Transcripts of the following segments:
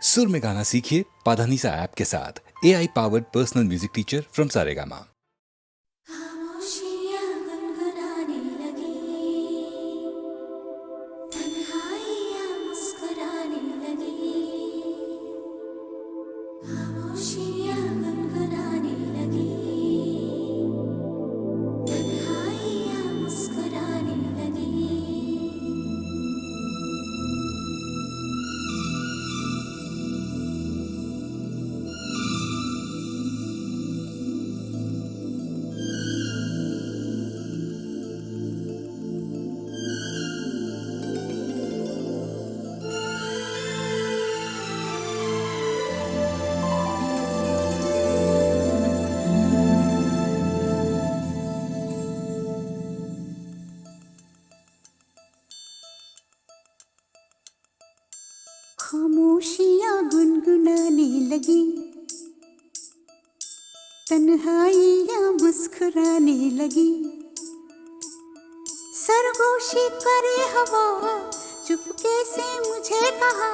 सुर में गाना सीखिए पाधानीसा ऐप के साथ। AI powered personal music teacher from Saregama. खामोशियाँ गुनगुनाने लगी, तन्हाइयाँ मुस्कुराने लगी। खामोशियाँ गुनगुनाने लगी, तन्हाइयाँ मुस्कुराने लगी। खामोशियाँ गुनगुनाने लगी, तन्हाइयाँ मुस्कुराने लगी। सरगोशी करे हवा, चुपके से मुझे कहा,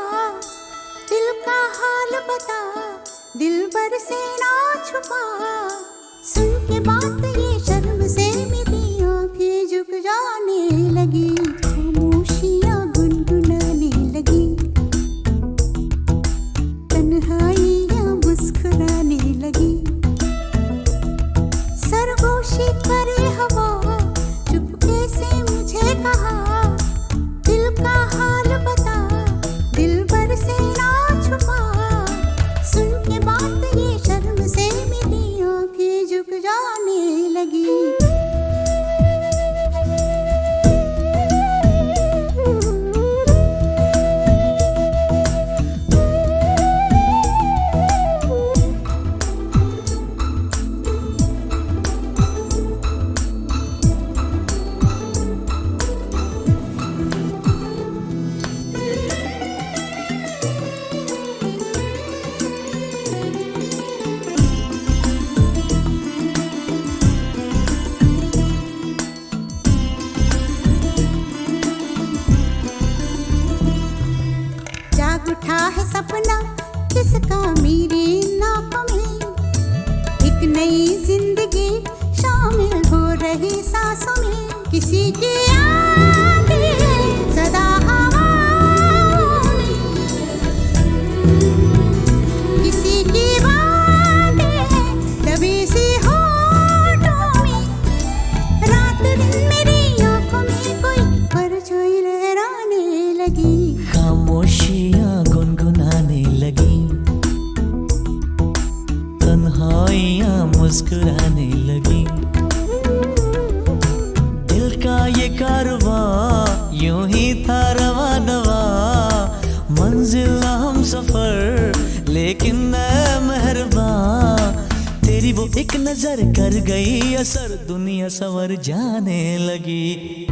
दिल का हाल बता, दिलबर से ना छुपा। सुन के बात ये शर्म से मेरी आंखें झुक जाने लगी। खामोशियाँ गुनगुनाने लगी, तन्हाइयाँ मुस्कुराने लगी। सरगोशी करे हवा, चुपके से मुझे कहा, दिल का हाल बता, दिलबर से ना छुपा। सुन के बात ये शर्म से मेरी आंखें झुक जाने लगी। जाग उठा है सपना किसका मेरी नाकों में, एक नई जिंदगी शामिल हो रही सांसों में। किसी की आगे सदा हवाओं में, किसी की बातें दबी सी होठों में। रात दिन मेरी आंखों में कोई परछाई लहराने लगी। खामोशियाँ गुनगुनाने लगी, तन्हाइयाँ मुस्कुराने लगी। दिल का ये कारवां यूं ही था रवा दवा, मंजिल हम सफर लेकिन मैं मेहरबान। तेरी वो एक नजर कर गई असर, दुनिया संवर जाने लगी।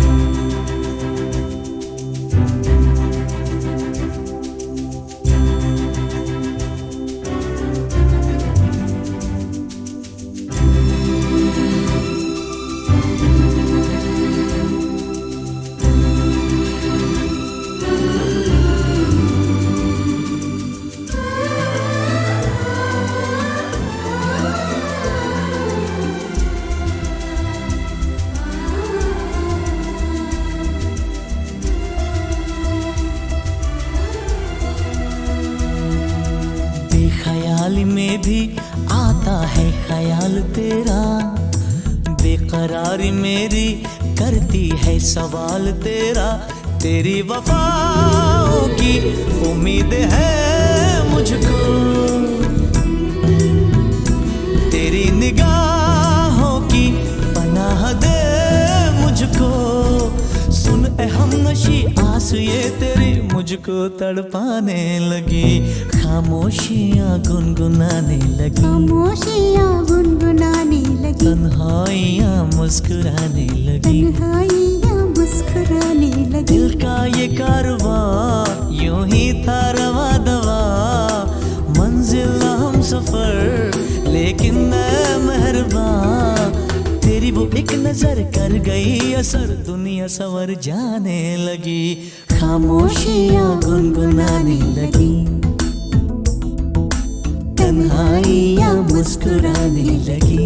ख्याल में भी आता है ख्याल तेरा, बेकरारी मेरी करती है सवाल तेरा। तेरी वफाओं की उम्मीद है मुझको, तेरी निगाहों की पनाह दे मुझको। सुन ए हमनशी आस ये तेरी मुझको तड़पाने लगी। खामोशियाँ गुनगुनाने लगी, खामोशियाँ गुनगुनाने लगी, तन्हाइयाँ मुस्कुराने लगी। तन्हाइयाँ मुस्कुराने लगी। दिल का ये कारवां यूं ही था रवा दवा, मंजिल हम सफर लेकिन मैं मेहरबान। तेरी वो एक नजर कर गई असर, दुनिया संवर जाने लगी। खामोशियाँ गुनगुनाने लगी, आई या मुस्कुराने लगी।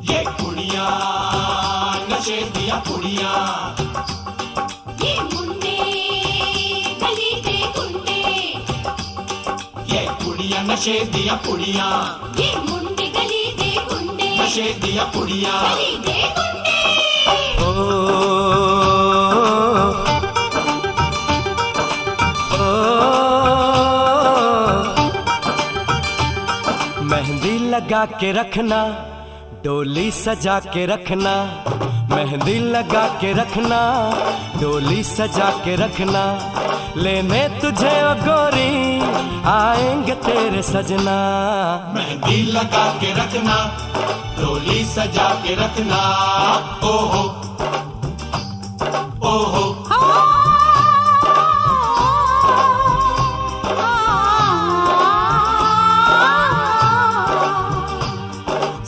ये कुड़िया नशे दिया कुड़िया, ये मुंडे गली के गुंडे, ये कुड़िया नशे दिया कुड़िया, ये मुंडे गली के गुंडे, नशे दिया कुड़िया। गली के गुंडे। मेहंदी लगा के रखना, डोली सजा के रखना, मेहंदी लगा के रखना, डोली सजा के रखना, लेने तुझे ओ गोरी आएंगे तेरे सजना। मेहंदी लगा के रखना, डोली सजा के रखना, ओहो ओहो।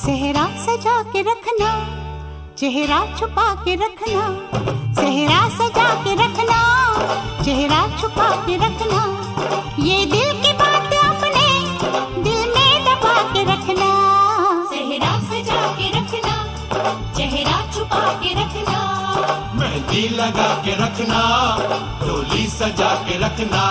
सेहरा सजा के रखना, चेहरा छुपा के रखना, सेहरा सजा के रखना, चेहरा छुपा के रखना, ये दिल की बात अपने दिल में दबा के रखना। सेहरा सजा के रखना, चेहरा छुपा के रखना, मेहंदी लगा के रखना, डोली सजा के रखना।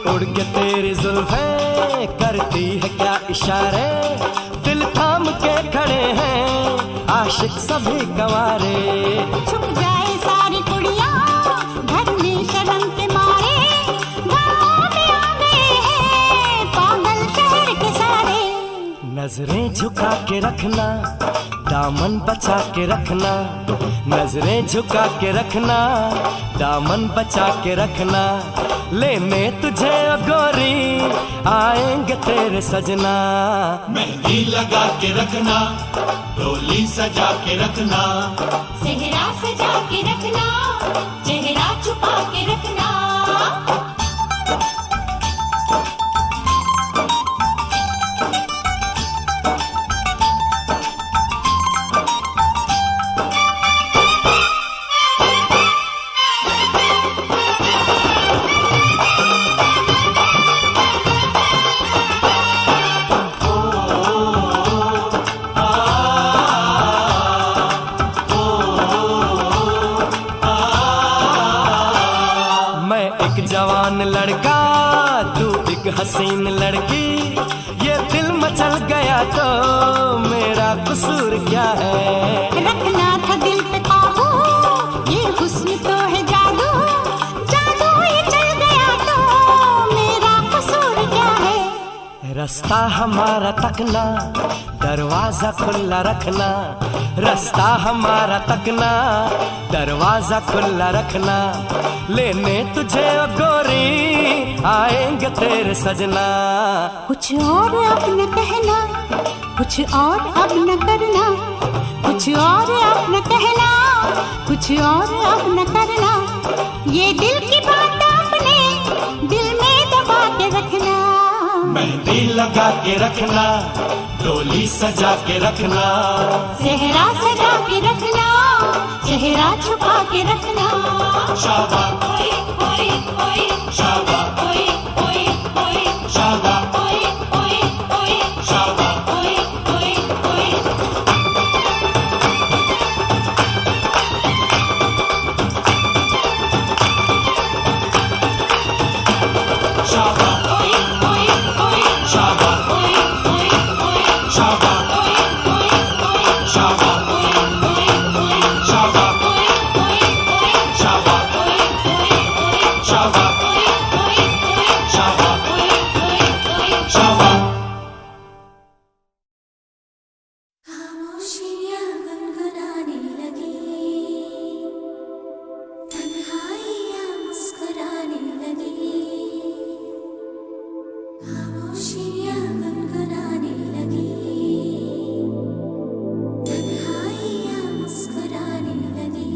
उड़ के तेरी जुल्फें करती है क्या इशारे, दिल थाम के खड़े हैं आशिक सभी गंवारे। छुप जाए सारी कुड़ियाँ घर में शर्म के मारे, गाँव में आ गए हैं पागल शहर के सारे। नजरें झुका के रखना, दामन बचा के रखना, नजरें झुका के रखना, दामन बचा के रखना, लेने तुझे ओ गोरी आएंगे तेरे सजना। मेहंदी लगा के रखना, डोली सजा के रखना, सेहरा सजा के रखना, चेहरा छुपा के रखना। जवान लड़का तू एक हसीन लड़की, ये दिल मचल गया तो मेरा कसूर क्या है। रखना था दिल पे काबू, ये हुस्न तो है जादू, जादू ये चल गया तो मेरा कसूर क्या है। रास्ता हमारा तकना, दरवाजा खुला रखना, रास्ता हमारा तकना, दरवाजा खुला रखना, लेने तुझे ओ गोरी आएंगे तेरे सजना। कुछ और अब न कहना, कुछ और अब न करना, कुछ और अब न कहना, कुछ और अब न करना, ये दिल की बात अपने दिल में दबा के रखना। मेहंदी लगा के रखना, डोली सजा के रखना, सेहरा सजा के रखना, चेहरा छुपा के रखना। शाबाश ओए ओए ओए, शाबाश ओए ओए ओए, शाबाश ओए ओए ओए, शाबाश। ओए ओए ओए। शाबाश ओए ओए ओए, शाबाश ओए ओए ओए, शाबाश ओए ओए ओए, शाबाश ओए ओए ओए। खामोशियाँ गुनगुनाने लगी, तन्हाइयाँ मुस्कुराने लगी। खामोशियाँ गुनगुनाने लगी, तन्हाइयाँ मुस्कुराने लगी।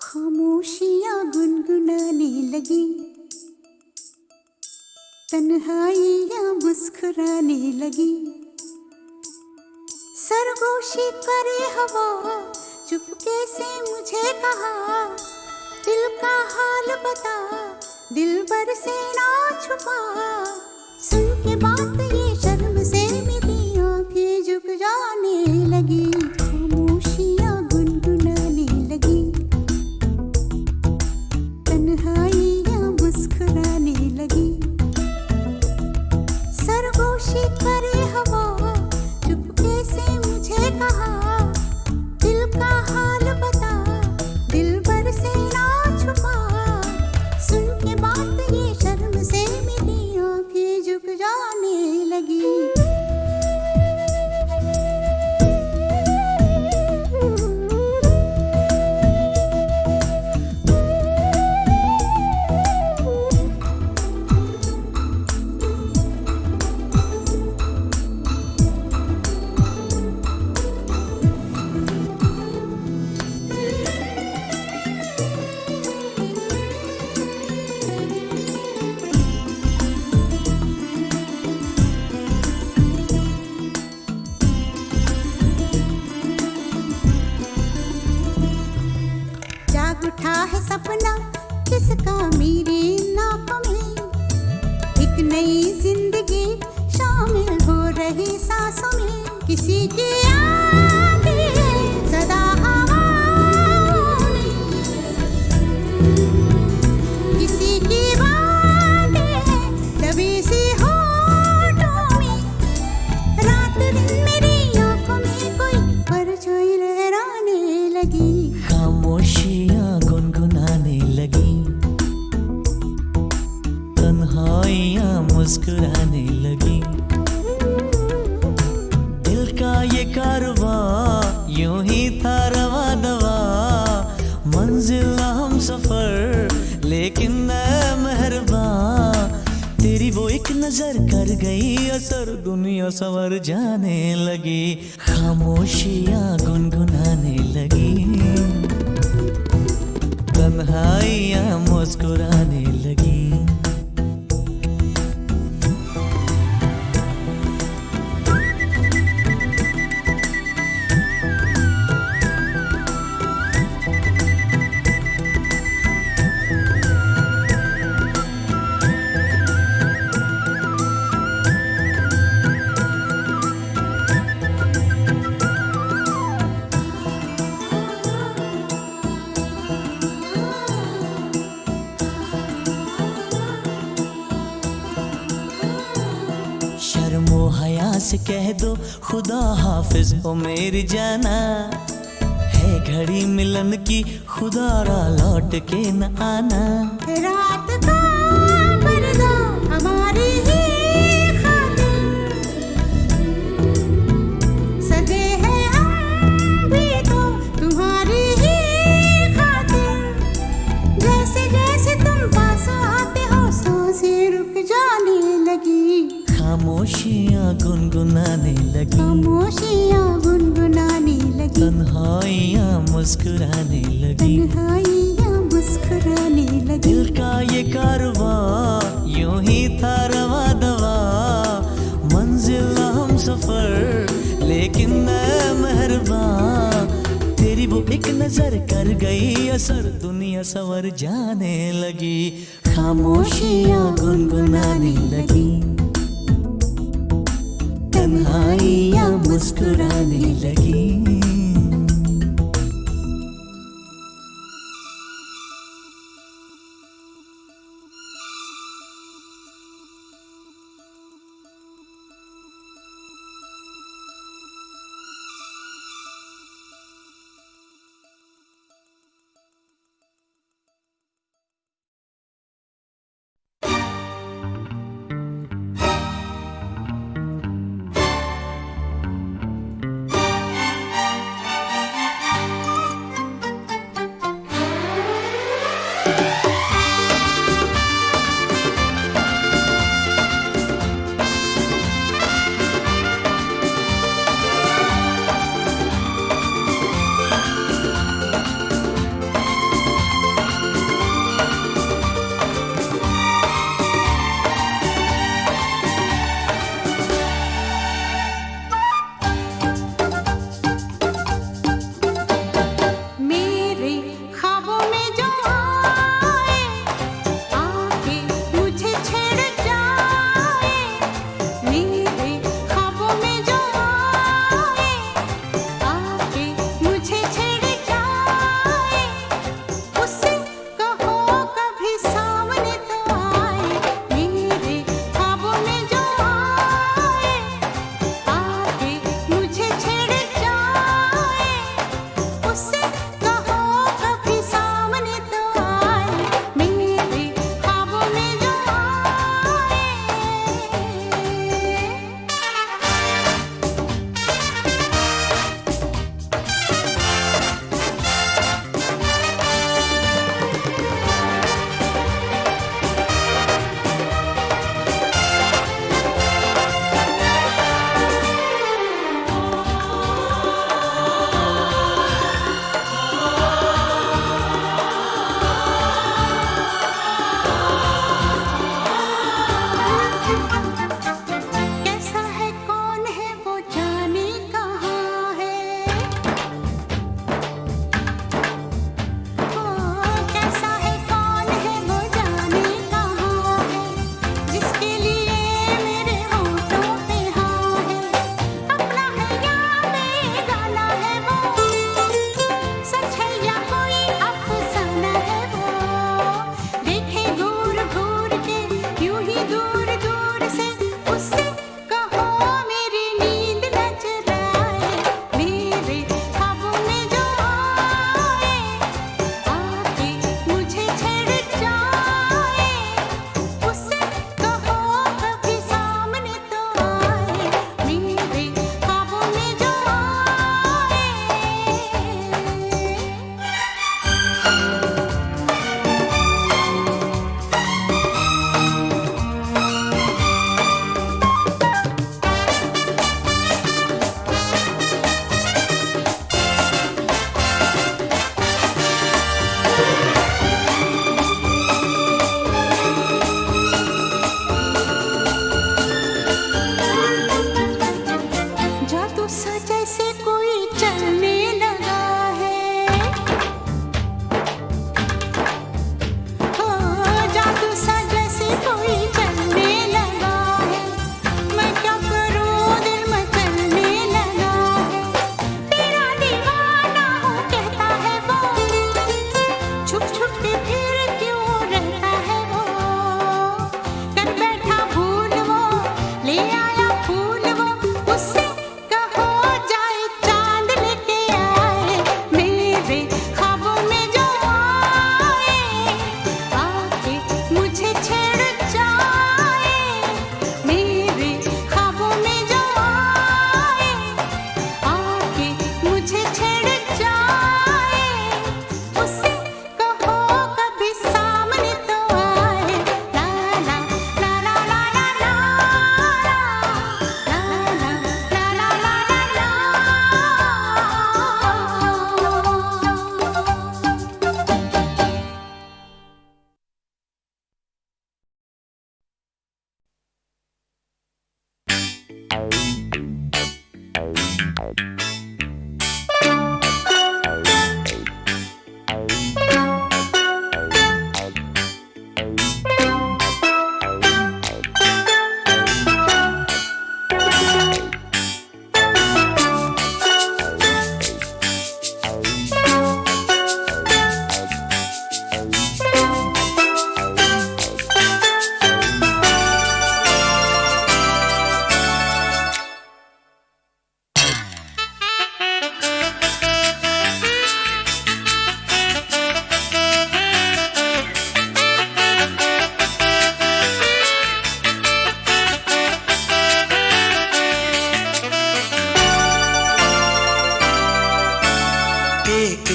खामोशियाँ गुनगुनाने लगी, तन्हाइयाँ मुस्कुराने लगी। सरगोशी करे हवा, चुपके से मुझे कहा, दिल का हाल बता, दिलबर से ना छुपा। सुन के बात ये शर्म से मेरी आंखें झुक जाने लगी। खामोशियाँ गुनगुनाने लगी, तन्हाइयाँ मुस्कुराने लगी। सरगोशी करे हवा, चुपके से मुझे कहा, दिल का हाल बता, दिलबर से ना छुपा। सुन के बात ये शर्म से मेरी आंखें झुक जाने लगी। जाग उठा है सपना किसका मेरी नाक में, एक नई जिंदगी शामिल हो रही सांसों में। किसी की आंधी है सदा हवाओं में, किसी की बातें है दबी सी होठों में। रात दिन मेरी आंखों में कोई परछाई लहराने लगी। खामोशियाँ गुनगुनाने लगी, तन्हाइयाँ मुस्कुराने लगी। दिल का ये कारवां यूं ही था रवा दवा, मंजिल हम सफर लेकिन ऐ मेहरबान, तेरी वो एक नजर कर गई असर, दुनिया संवर जाने लगी। खामोशियाँ गुनगुनाने लगी, तन्हाइयाँ मुस्कुराने लगी। शर्मो हया से कह दो खुदा हाफिज ओ मेरी जाना, है घड़ी मिलन की खुदारा लौट के न आना। रात का पर्दा हमारी ही खातिर, सजे हैं हम भी तो तुम्हारी ही खातिर। जैसे जैसे तुम पास आते हो सांसें रुक जाने लगी। खामोशियाँ गुनगुनाने लगी, खामोशियाँ गुनगुनाने लगी, तन्हाइयाँ मुस्कुराने लगी। तन्हाइयाँ मुस्कुराने लगी। दिल का ये कारवां यूं ही था रवा दवा, मंजिल हम सफर लेकिन ऐ मेहरबान, तेरी वो एक नजर कर गई असर, दुनिया संवर जाने लगी। खामोशियाँ गुनगुनाने लगी, तन्हाइयाँ मुस्कुराने लगी।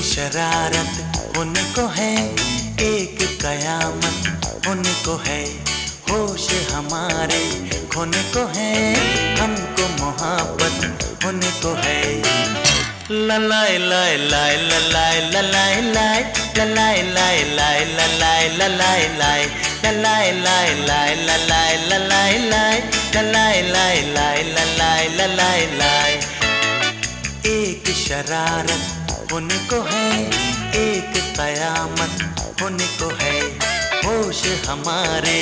शरारत उनको है, एक कयामत उनको है, होश हमारे खोने को है, हमको मोहब्बत उनको है। ललाई लाई लाई ललाई ललाई लाई ललाई लाई लाई ललाई ललाई लाई ललाई लाई लाई ललाई ललाई लाई ललाई लाई लाई ललाई ललाई लाई। एक शरारत उनको है, एक कयामत उनको है, होश हमारे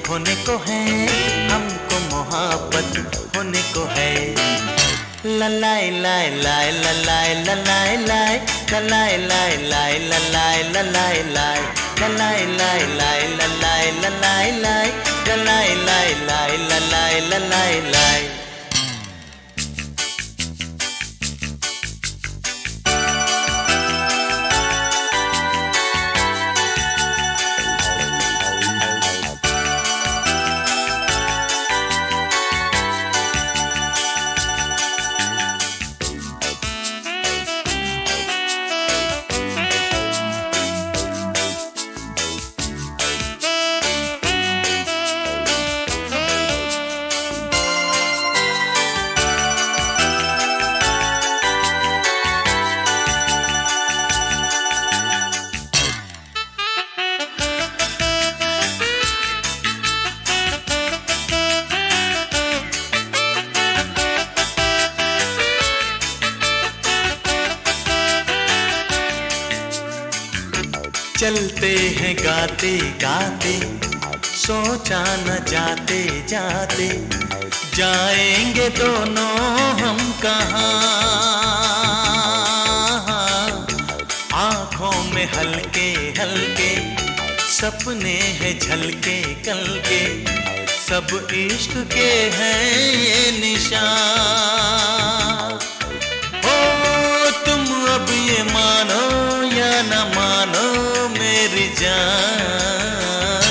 खोने को है, हमको मोहब्बत होने को है। ललाई लाई लाई ललाई ललाई लाई ललाई लाई लाई ललाई ललाई लाई ललाई लाई लाई ललाई ललाई लाई ललाई लाई लाई ललाई ललाई लाई। चलते हैं गाते गाते, सोचा न जाते जाते, जाएंगे दोनों हम कहाँ। आँखों में हल्के हल्के सपने हैं झलके कल के, सब इश्क के हैं ये निशान। ओ तुम अब ये मानो या न मानो मेरी जान।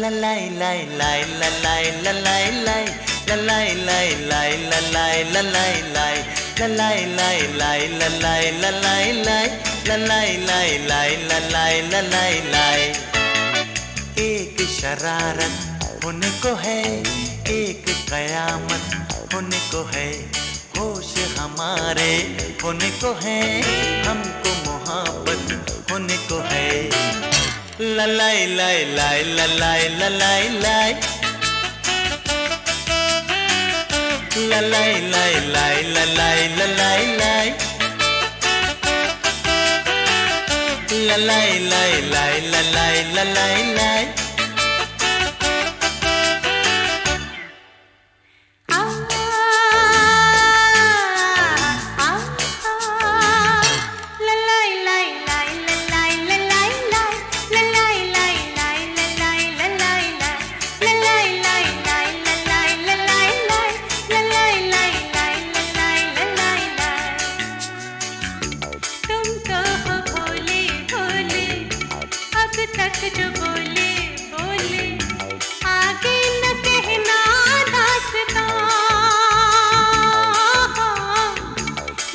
ललाई लाई लाई ललाई ललाई लाई ललाई लाई लाई ललाई ललाई लाई ललाई लाई लाई ललाई ललाई लाई ललाई लाई लाई ललाई ललाई लाई। एक शरारत उनको है, एक कयामत उनको है, होश हमारे होने को है, हमको मोहब्बत होने को है। ललाई लाई लाई ललाई ललाई लाई ललाई लाई लाई ललाई ललाई लाई ललाई लाई लाई ललाई ललाई लाई। जो बोले बोले आगे न कहना दास्तां।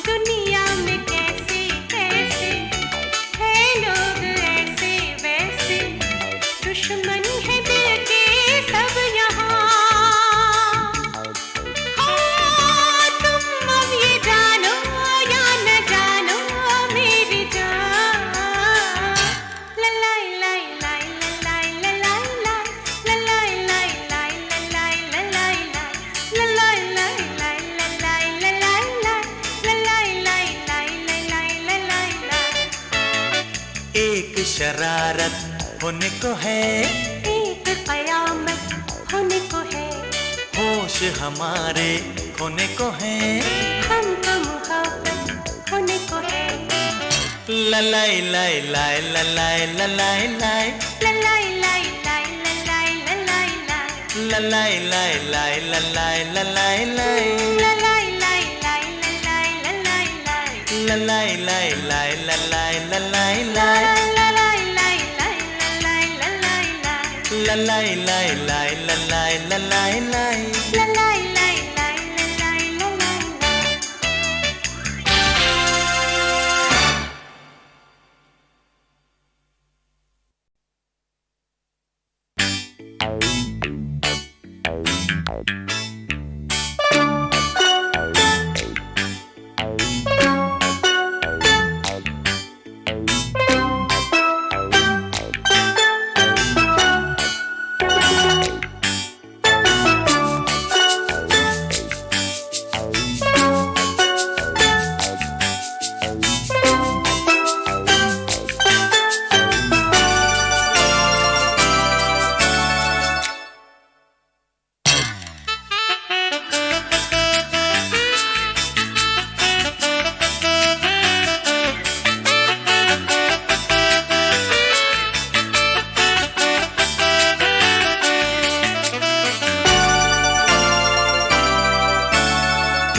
दुनिया में कैसे कैसे है लोग ऐसे वैसे, दुश्मन है दिल के सब यहाँ। हाँ तुम अब ये जानो या न जानो मेरी जान। ललाई लाई लाई ललाई ललाई लाई ललाई लाई लाई ललाई ललाई लाई ललाई लाई ललाई ललाई ललाई लाई लाई ललाई लाई। एक शरारत होने को है, एक कयामत होने को है, होश हमारे खोने को है, हमको मोहब्बत होने को है। ललाई लाई लाई ललाई ललाई लाई ललाई लाई लाई ललाई ललाई लाई ललाई लाई लाई ललाई ललाई लाई ललाई लाई लाई ललाई ललाई लाई ललाई लाई लाई ललाई ललाई लाई ललाई लाई लाई ललाई ललाई लाई ललाई लाई लाई ललाई ललाई लाई। ललाई लाई लाई ललाई ललाई लाई।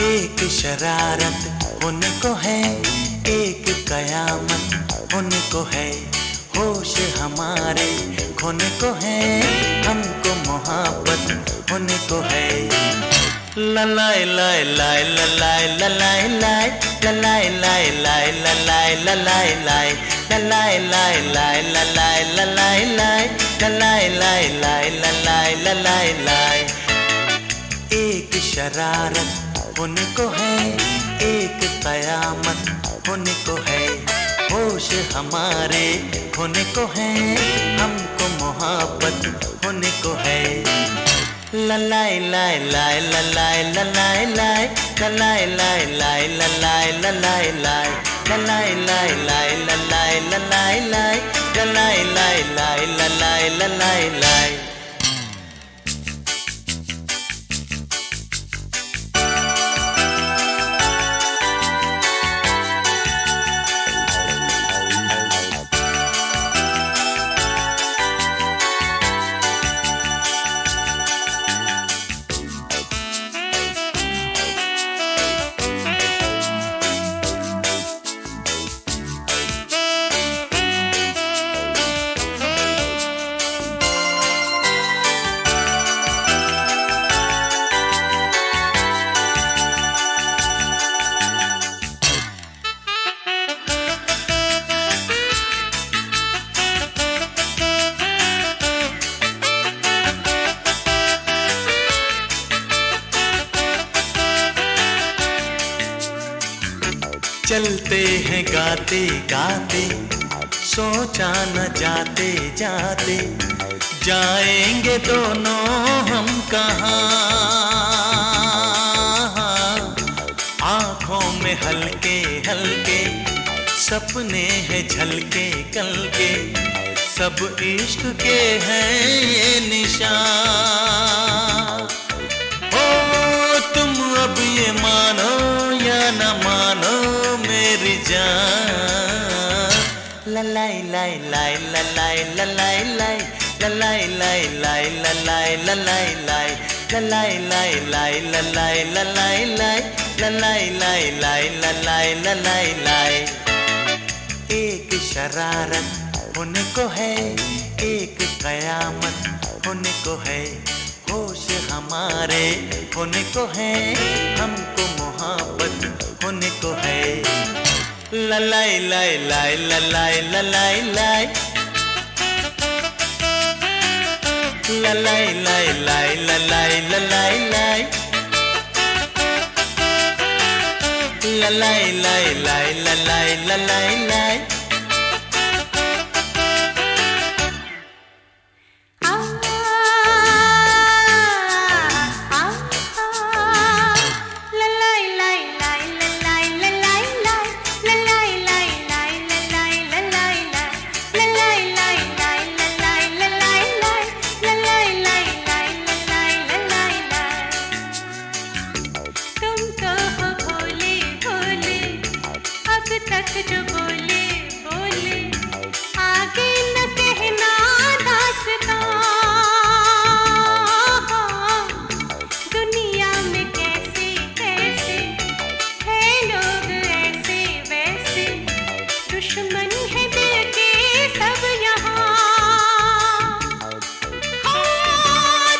एक शरारत उनको है, एक कयामत उनको है, होश हमारे खोने को है, हमको मोहब्बत होने को है। ललाई लाई लाई ललाई ललाई लाई ललाई लाई लाई ललाई ललाई लाई ललाई लाई लाई ललाई ललाई लाई ललाई लाई लाई ललाई ललाई लाई। एक शरारत उनको है, एक कयामत उनको है, होश हमारे खोने को है, हमको मोहब्बत होने को है। ललाई लाई लाई ललाई ललाई लाई ललाई लाई लाई ललाई ललाई लाई ललाई लाई लाई ललाई ललाई लाई ललाई लाई लाई ललाई ललाई लाई। चलते हैं गाते गाते, सोचा न जाते जाते, जाएंगे दोनों हम कहाँ। आँखों में हल्के हल्के सपने हैं झलके कल के, सब इश्क के हैं ये निशान। हो तुम अब ये मानो या न मानो मेरी जान। ललाई लाई लाई ललाई ललाई लाई ललाई लाई लाई ललाई ललाई लाई ललाई लाई लाई ललाई ललाई लाई ललाई लाई लाई ललाई ललाई लाई। एक शरारत उनको है, एक कयामत उनको है, होश हमारे होने को है, हमको मोहब्बत होने को है। ललाई लाई लाई ललाई ललाई लाई ललाई लाई लाई ललाई ललाई लाई ललाई लाई लाई ललाई ललाई लाई। जो बोले बोले आगे न कहना दास्तां। दुनिया में कैसे कैसे है लोग ऐसे वैसे, दुश्मन है दिल के सब यहाँ।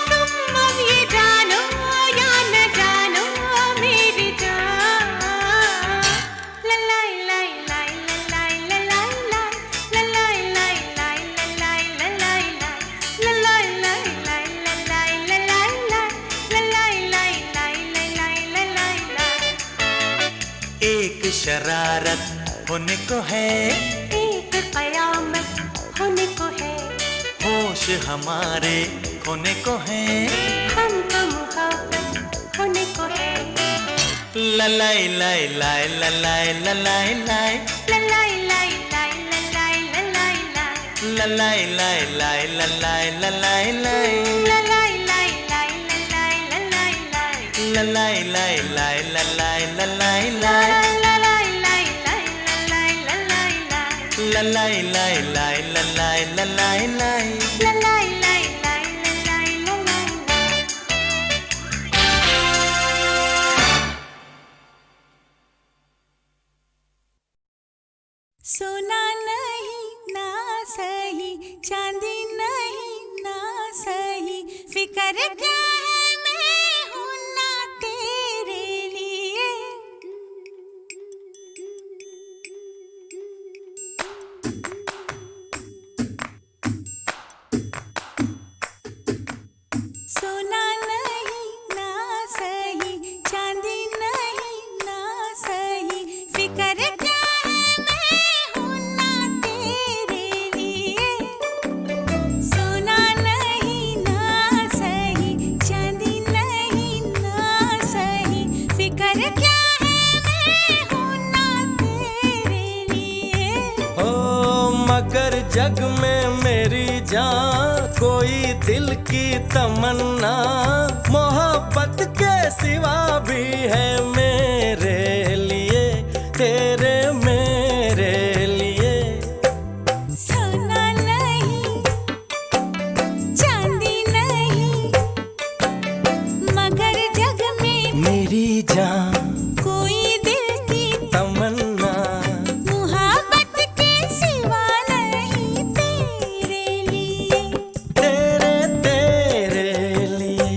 तुम अब ये जानो या न जानो मेरी जान। ललाई लाई एक शरारत होने को है, एक कयामत होने को है, होश हमारे खोने को है, हमको मोहब्बत होने को है। ललाई लाई लाई ललाई ललाई लाई ललाई लाई लाई ललाई ललाई लाई ललाई लाई लाई ललाई ललाई लाई ललाई लाई लाई ललाई ललाई लाई ललाई लाई लाई ललाई ललाई लाई ललाई लाई लाई ललाई ललाई लाई। सोना नहीं ना सही, चांदी नहीं ना सही, फिक्र क्या है मैं हूं ना तेरे लिए। सोना नहीं ना सही, चांदी नहीं ना सही, फिक्र क्या है मैं हूं ना तेरे लिए। सोना नहीं ना सही, चांदी नहीं ना सही, फिक्र क्या है मैं हूं ना तेरे लिए। ओ मगर जग में मेरी जान कोई दिल की तमन्ना, मोहब्बत के सिवा भी है मेरे लिए, तेरे मेरे लिए। सोना नहीं चांदी नहीं, मगर जग में मेरी जान कोई दिल की तमन्ना, मोहब्बत के सिवा नहीं तेरे लिए। तेरे तेरे लिए।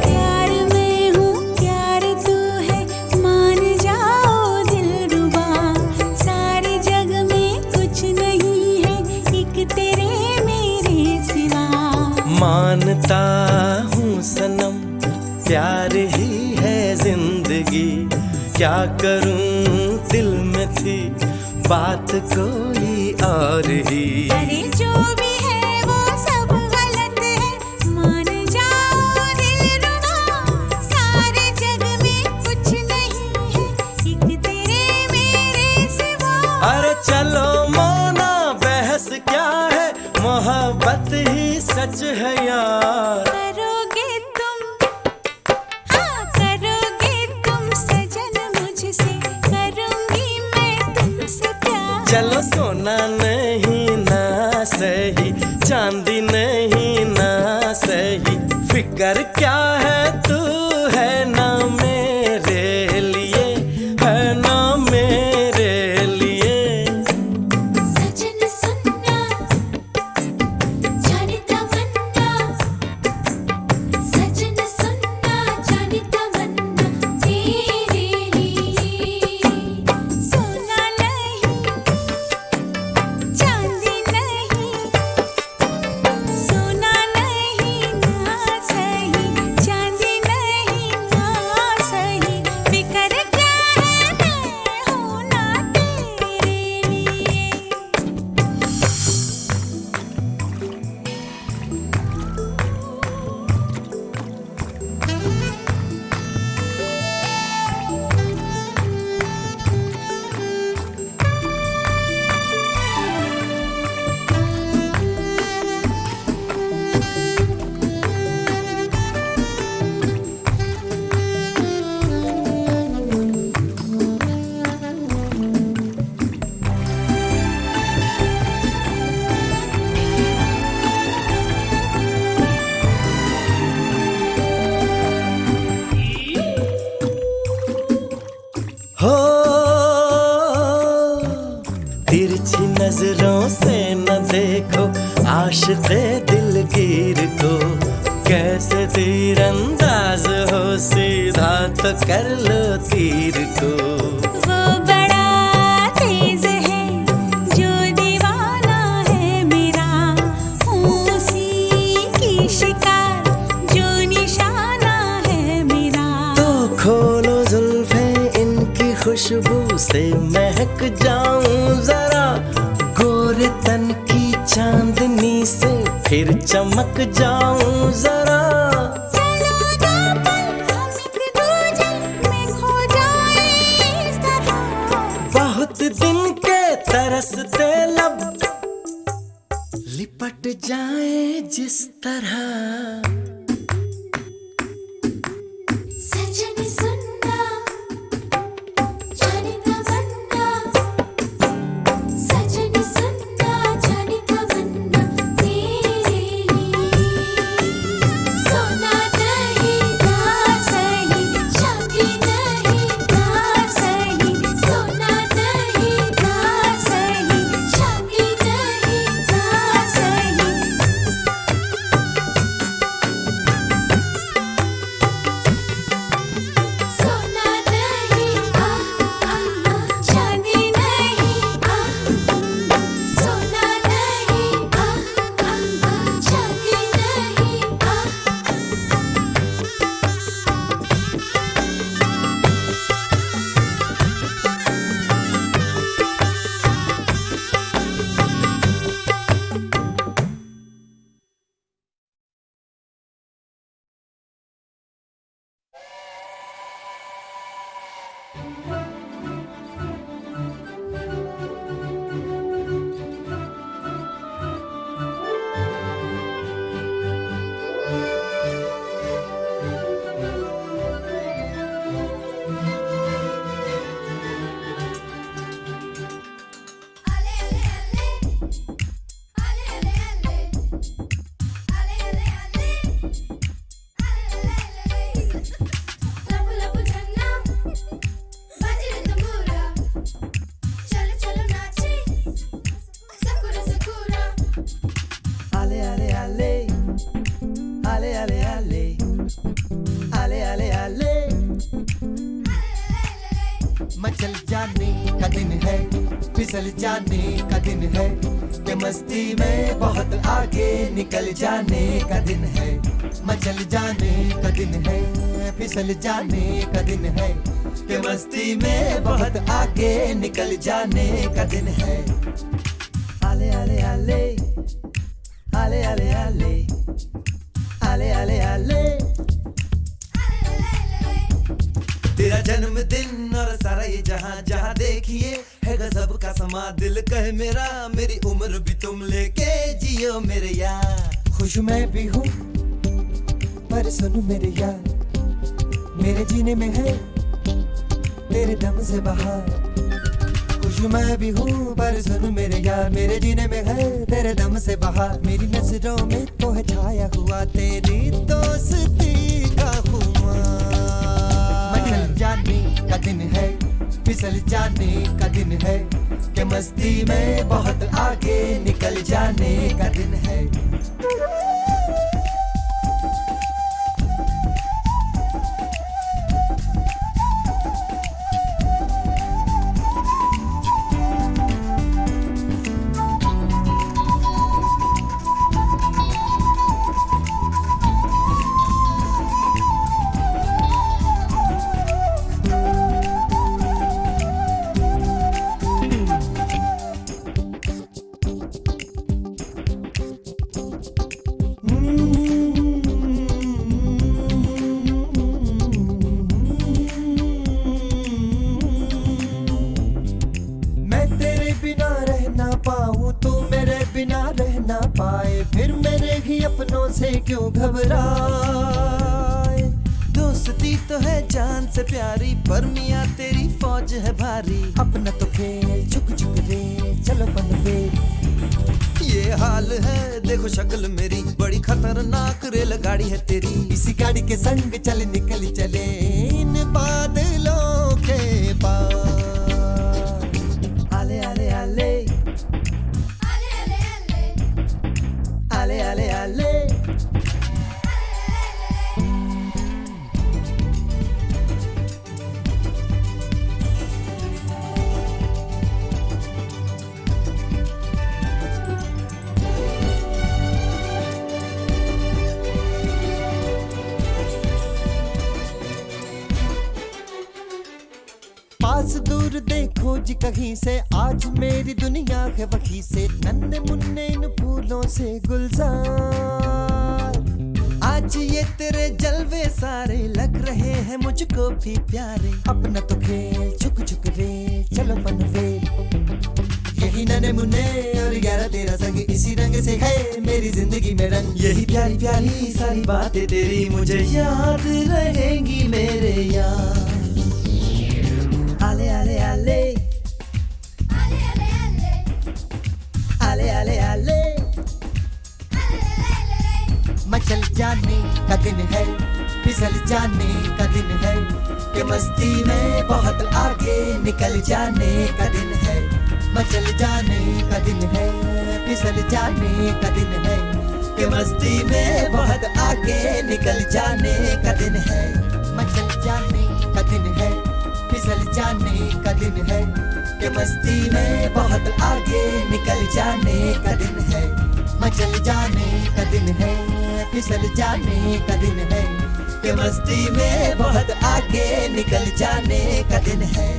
प्यार मैं हूँ प्यार तू है, मान जाओ दिलरुबा, सारे जग में कुछ नहीं है एक तेरे मेरे सिवा। मानता हूँ सनम प्यार ही है जिंदगी, क्या करूँ दिल में थी बात कोई और ही। अरे जो भी है वो सब गलत है, मान जाओ दिलरुबा, सारे जग में कुछ नहीं है एक तेरे मेरे सिवा। अरे चलो मोना बहस क्या है, मोहब्बत ही सच है यार। करोगे तुम, हाँ करोगे तुम सजन मुझसे, करूंगी मैं तुमसे प्यार। चलो सोना नहीं ना सही, चांदी नहीं ना सही, फिक्र क्या है तू है ना मेरे लिए, है ना मेरे लिए। सजन सुनना जाने तमन्ना, सजन सुनना जाने तमन्ना तेरे लिए। सोना नहीं चांदी नहीं, सोना नहीं ना सही, चांदी नहीं ना सही, फिक्र क्या है मैं हूं ना तेरे लिए। हो तिरछी नजरों से न देखो आशिक़े दिलगीर को, कैसे तीरंदाज हो सीधा तो कर लो तीर को। वो बड़ा तेज है जो दीवाना है मेरा, उसी की शिकार जो निशाना है मेरा। तो खोलो जुल्फे इनकी खुशबू से महक जाऊं जरा, गोरे तन की चांदनी से फिर चमक जाऊं जरा। चलो जाए जिस तरह सजन सुनना जाने तमन्ना सजन सुनना जाने तमन्ना तेरे लिए सोना नहीं दासनी चांदी नहीं दासनी सोना नहीं दासनी चांदी नहीं दासनी सोना नहीं चांदी नहीं सोना नहीं चांदी आले आले आले आले आले आले आले आले आले मचल जाने का दिन है फिसल जाने का दिन है कि मस्ती में बहुत आगे निकल जाने का दिन है मचल जाने का दिन है फिसल जाने का दिन है कि मस्ती में बहुत आगे निकल जाने का दिन है आले आले आले आले आले आले आले आले आले तेरा जन्मदिन और सारा ये जहां जहां देखिए है गजब का समा दिल कहे मेरा मेरी उम्र भी तुम लेके जियो मेरे यार खुश मैं भी हूँ पर सुनो मेरे यार मेरे जीने में है तेरे दम से बहार खुश मैं भी हूँ पर सुन मेरे यार मेरे जीने में है तेरे दम से बहार मेरी नजरों में तो है छाया हुआ तेरी दोस्ती का खुमार मचल जाने का दिन है फिसल जाने का दिन है कि मस्ती में बहुत आगे निकल जाने का दिन है ना पाए फिर मेरे ही अपनों से क्यों घबराए दोस्ती तो है जान से प्यारी पर मियाँ तेरी फौज है भारी अपना तो खेल झुक झुक रे चलो बनवे ये हाल है देखो शक्ल मेरी बड़ी खतरनाक रेल गाड़ी है तेरी इसी गाड़ी के संग चल निकल चले इन बादलों के पार आले आले आले आले आले आले पास दूर देखो जी कहीं से आज मेरी दुनिया है वहीं से नन्हे मुन्ने इन फूलों से गुलजार आज ये तेरे जलवे सारे लग रहे हैं मुझको भी प्यारे अपना तो खेल झुक झुक रे चलो बनवे यही बाकी नन्हे मुन्ने और 11-13 संग, इसी रंग से है मेरी जिंदगी में रंग। यही प्यारी प्यारी सारी बातें तेरी मुझे याद रहेंगी मेरे यार। आले आले आले आले आले आले मचल जाने का दिन है, फिसल जाने का दिन है, कि मस्ती में बहुत आगे निकल जाने का दिन है। मचल जाने का दिन है, फिसल जाने का दिन है, कि मस्ती में बहुत आगे निकल जाने का दिन है। मचल जाने का दिन है, फिसल जाने का दिन है, कि मस्ती में बहुत आगे निकल जाने का दिन है। मचल जाने का दिन है, फिसल जाने का दिन है, कि मस्ती में बहुत आगे निकल जाने का दिन है।